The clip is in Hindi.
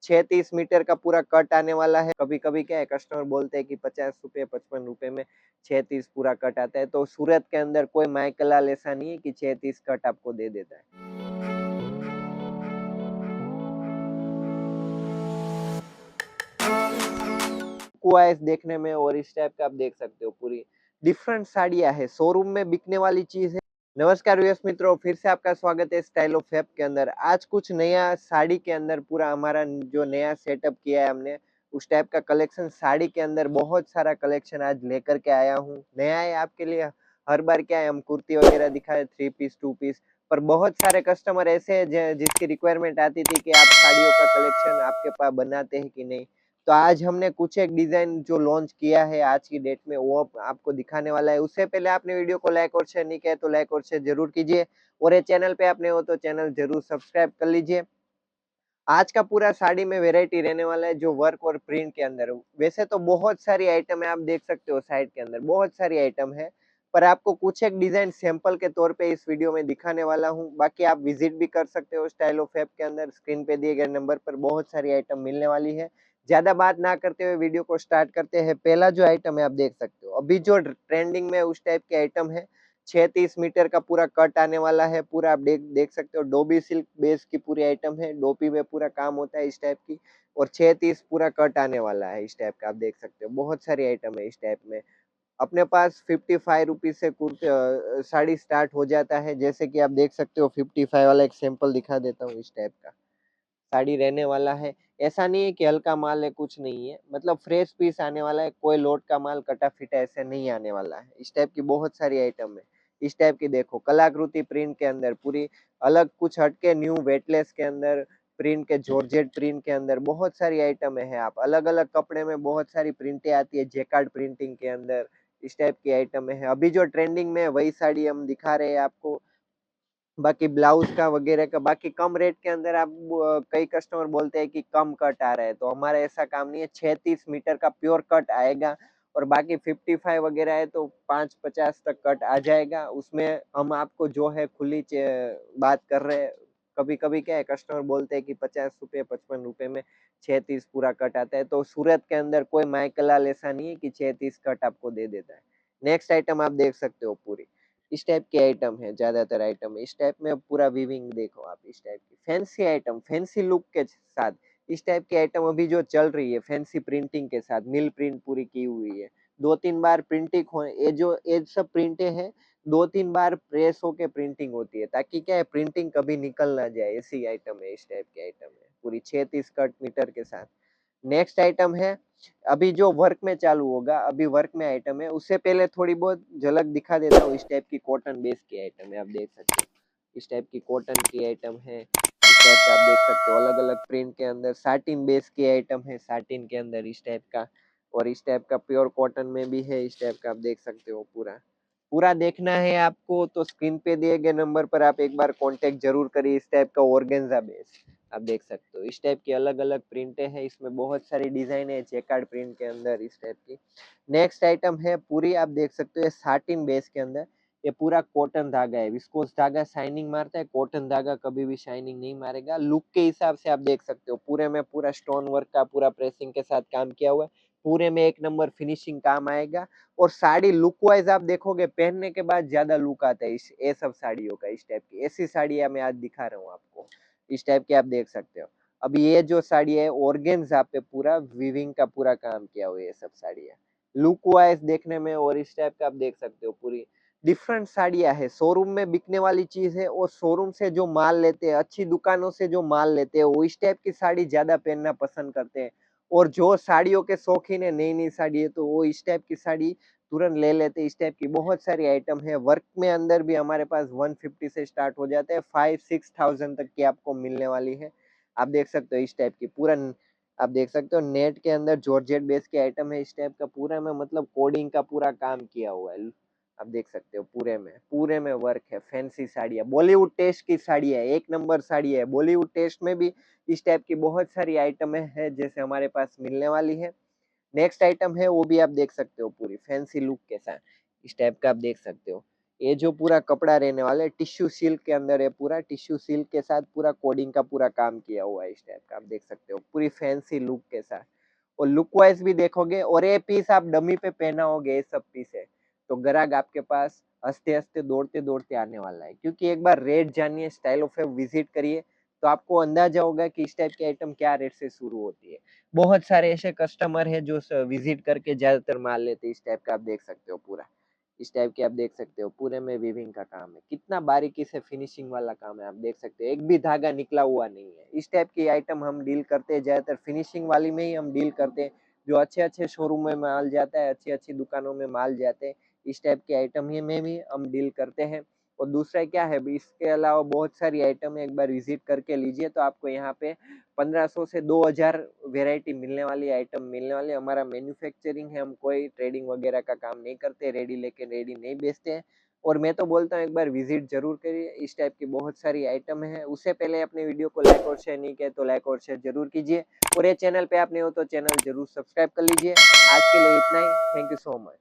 36 मीटर का पूरा कट आने वाला है। कभी कभी क्या है, कस्टमर बोलते हैं कि 50 रुपए 55 रुपए में 36 पूरा कट आता है। तो सूरत के अंदर कोई माइकलाल ऐसा नहीं है कि 36 कट आपको दे देता है। कुआइस देखने में और इस टाइप का आप देख सकते हो, पूरी डिफरेंट साड़ियां है, शोरूम में बिकने वाली चीज है। नमस्कार व्यूअर्स मित्रों, फिर से आपका स्वागत है स्टाइल ऑफ फैब के अंदर। आज कुछ नया साड़ी के अंदर पूरा हमारा जो नया सेटअप किया है हमने, उस टाइप का कलेक्शन साड़ी के अंदर बहुत सारा कलेक्शन आज लेकर के आया हूँ। नया है आपके लिए। हर बार क्या है, हम कुर्ती वगैरह दिखाए 3 पीस 2 पीस, पर बहुत सारे कस्टमर ऐसे हैं जिसकी रिक्वायरमेंट आती थी कि आप साड़ियों का कलेक्शन आपके पास बनाते हैं कि नहीं। तो आज हमने कुछ एक डिजाइन जो लॉन्च किया है आज की डेट में, वो आपको दिखाने वाला है। उससे पहले आपने वीडियो को लाइक और शेयर नहीं किया तो लाइक और शेयर जरूर कीजिए, और ये चैनल पे आपने हो तो चैनल जरूर सब्सक्राइब कर लीजिए। आज का पूरा साड़ी में वेरायटी रहने वाला है जो वर्क और प्रिंट के अंदर। वैसे तो बहुत सारी आइटम है, आप देख सकते हो साइड के अंदर बहुत सारी आइटम है, पर आपको कुछ एक डिजाइन सैंपल के तौर पे इस वीडियो में दिखाने वाला हूँ। बाकी आप विजिट भी कर सकते हो स्टाइल ऑफ फैब के अंदर, स्क्रीन पे दिए गए नंबर पर बहुत सारी आइटम मिलने वाली है। ज्यादा बात ना करते हुए वीडियो को स्टार्ट करते हैं। पहला जो आइटम है आप देख सकते हो, अभी जो ट्रेंडिंग में उस टाइप के आइटम है। 36 मीटर का पूरा कट आने वाला है। पूरा आप देख सकते हो, डोबी सिल्क बेस की पूरी आइटम है, डोपी में पूरा काम होता है इस टाइप की। और 36 पूरा कट आने वाला है इस टाइप का, आप देख सकते हो बहुत सारी आइटम है इस टाइप में। अपने पास 55 रुपीज से साड़ी स्टार्ट हो जाता है। जैसे कि आप देख सकते हो 55 वाला एक सैंपल दिखा देता हूँ, इस टाइप का साड़ी रहने वाला है। ऐसा नहीं है कि हल्का माल है, कुछ नहीं है, मतलब फ्रेश पीस आने वाला है। कोई लोट का माल कटा फिटा ऐसे नहीं आने वाला है। इस टाइप की बहुत सारी आइटम है। इस टाइप की देखो, कलाकृति प्रिंट के अंदर पूरी अलग कुछ हटके न्यू वेटलेस के अंदर, प्रिंट के जॉर्जेट प्रिंट के अंदर बहुत सारी आइटम है। आप अलग अलग कपड़े में बहुत सारी प्रिंटें आती है, जेकार्ड प्रिंटिंग के अंदर इस टाइप की आइटम है। अभी जो ट्रेंडिंग में है वही साड़ी हम दिखा रहे हैं आपको। बाकी ब्लाउज का वगैरह का बाकी कम रेट के अंदर आप कई कस्टमर बोलते हैं कि कम कट आ रहा है, तो हमारा ऐसा काम नहीं है। 36 मीटर का प्योर कट आएगा, और बाकी 55 वगैरह है तो 5-50 तक कट आ जाएगा। उसमें हम आपको जो है खुली बात कर रहे हैं। कभी कभी क्या है, कस्टमर बोलते हैं कि 50 रुपए 55 रुपए में 36 पूरा कट आता है। तो सूरत के अंदर कोई माइकलाल ऐसा नहीं है कि 36 कट आपको दे देता है। नेक्स्ट आइटम आप देख सकते हो, पूरी इस टाइप की आइटम है। ज्यादातर आइटम इस टाइप में पूरा वीविंग देखो आप, इस टाइप की फैंसी आइटम, फैंसी लुक के साथ इस टाइप की आइटम अभी जो चल रही है, फैंसी प्रिंटिंग के साथ मिल प्रिंट पूरी की हुई है। 2-3 बार प्रिंटिंग हो, ये सब प्रिंटें हैं, 2-3 बार प्रेस होके प्रिंटिंग होती है, ताकि क्या है प्रिंटिंग कभी निकल ना जाए। ऐसी आइटम है, इस टाइप की आइटम है पूरी 36 कट मीटर के साथ। नेक्स्ट आइटम है, अभी जो वर्क में चालू होगा, अभी वर्क में आइटम है। उससे पहले थोड़ी बहुत झलक दिखा देता हूँ। इस टाइप की कॉटन बेस की आइटम है, आप देख सकते हो इस टाइप की कॉटन की आइटम है। इस टाइप का आप देख सकते हो अलग अलग प्रिंट के अंदर। साटिन बेस की आइटम है, साटिन के अंदर इस टाइप का, और इस टाइप का प्योर कॉटन में भी है। इस टाइप का आप देख सकते हो। पूरा पूरा देखना है आपको तो स्क्रीन पे दिए गए नंबर पर आप एक बार कांटेक्ट जरूर करिए। इस टाइप का ऑर्गेन्जा बेस आप देख सकते हो। इस टाइप की अलग अलग प्रिंटें हैं, इसमें बहुत सारी डिजाइन है चेकार्ड प्रिंट के अंदर इस टाइप की। नेक्स्ट आइटम है, पूरी आप देख सकते हो साटिन बेस के अंदर। ये पूरा कॉटन धागा है, विस्कोस धागा शाइनिंग मारता है, कॉटन धागा कभी भी शाइनिंग नहीं मारेगा। लुक के हिसाब से आप देख सकते हो, पूरे में पूरा स्टोन वर्क का पूरा प्रेसिंग के साथ काम किया हुआ है। पूरे में एक नंबर फिनिशिंग काम आएगा। और साड़ी लुक वाइज आप देखोगे, पहनने के बाद ज्यादा लुक आता है इस ये सब साड़ियों का। इस टाइप की ऐसी साड़ियां मैं आज दिखा रहा हूँ आपको, इस टाइप की आप देख सकते हो। अभी ये जो साड़ी है ऑर्गेन्जा पे पूरा वीविंग का पूरा काम किया हुआ है, ये सब साड़ियां लुक वाइज देखने में। और इस टाइप का आप देख सकते हो, पूरी डिफरेंट साड़ियां है, शोरूम में बिकने वाली चीज है। और शोरूम से जो माल लेते हैं, अच्छी दुकानों से जो माल लेते हैं, वो इस टाइप की साड़ी ज्यादा पहनना पसंद करते हैं। और जो साड़ियों के शौकीन है, नई नई साड़ी है, तो वो इस टाइप की साड़ी तुरंत ले लेते हैं। इस टाइप की बहुत सारी आइटम है। वर्क में अंदर भी हमारे पास 150 से स्टार्ट हो जाते हैं, 5-6 थाउजेंड तक की आपको मिलने वाली है। आप देख सकते हो इस टाइप की पूरा, आप देख सकते हो नेट के अंदर जॉर्जेट बेस की आइटम है। इस टाइप का पूरा में मतलब कोडिंग का पूरा काम किया हुआ है। आप देख सकते हो पूरे में वर्क है। फैंसी साड़ी है, बॉलीवुड टेस्ट की साड़ी है, एक नंबर साड़ी है। बॉलीवुड टेस्ट में भी इस टाइप की बहुत सारी आइटमें है जैसे हमारे पास मिलने वाली है। नेक्स्ट आइटम है, वो भी आप देख सकते हो पूरी फैंसी लुक के साथ इस टाइप का आप देख सकते हो। ये जो पूरा कपड़ा रहने वाला है टिश्यू सिल्क के अंदर है, पूरा टिश्यू सिल्क के साथ पूरा कोडिंग का पूरा काम किया हुआ है इस टाइप का, आप देख सकते हो पूरी फैंसी लुक के साथ। और लुक वाइज भी देखोगे, और ये पीस आप डमी पे पहना होगे, ये सब पीस है तो ग्राहक आपके पास हंसते हंसते दौड़ते दौड़ते आने वाला है। क्योंकि एक बार रेट जानिए, स्टाइल ऑफ विजिट करिए, तो आपको अंदाजा होगा कि इस टाइप की आइटम क्या रेट से शुरू होती है। बहुत सारे ऐसे कस्टमर है जो विजिट करके ज्यादातर माल लेते हैं इस टाइप का, आप देख सकते हो पूरा इस टाइप के, आप देख सकते हो पूरे में वीविंग का काम है, कितना बारीकी से फिनिशिंग वाला काम है, आप देख सकते हो एक भी धागा निकला हुआ नहीं है। इस टाइप की आइटम हम डील करते हैं, ज्यादातर फिनिशिंग वाली में ही हम डील करते हैं, जो अच्छे अच्छे शोरूम में माल जाता है, अच्छी अच्छी दुकानों में माल जाते हैं, इस टाइप की आइटम ही में भी हम डील करते हैं। और दूसरा क्या है, इसके अलावा बहुत सारी आइटम है, एक बार विजिट करके लीजिए तो आपको यहाँ पे 1500 से 2000 वेराइटी मिलने वाली, आइटम मिलने वाली। हमारा मैन्युफैक्चरिंग है, हम कोई ट्रेडिंग वगैरह का काम नहीं करते, रेडी लेके रेडी नहीं बेचते हैं। और मैं तो बोलता हूँ एक बार विजिट जरूर करिए, इस टाइप की बहुत सारी आइटम है। उससे पहले अपने वीडियो को लाइक और शेयर नहीं किया तो लाइक और शेयर जरूर कीजिए, और ये चैनल पे आप नहीं हो तो चैनल जरूर सब्सक्राइब कर लीजिए। आज के लिए इतना ही, थैंक यू सो मच।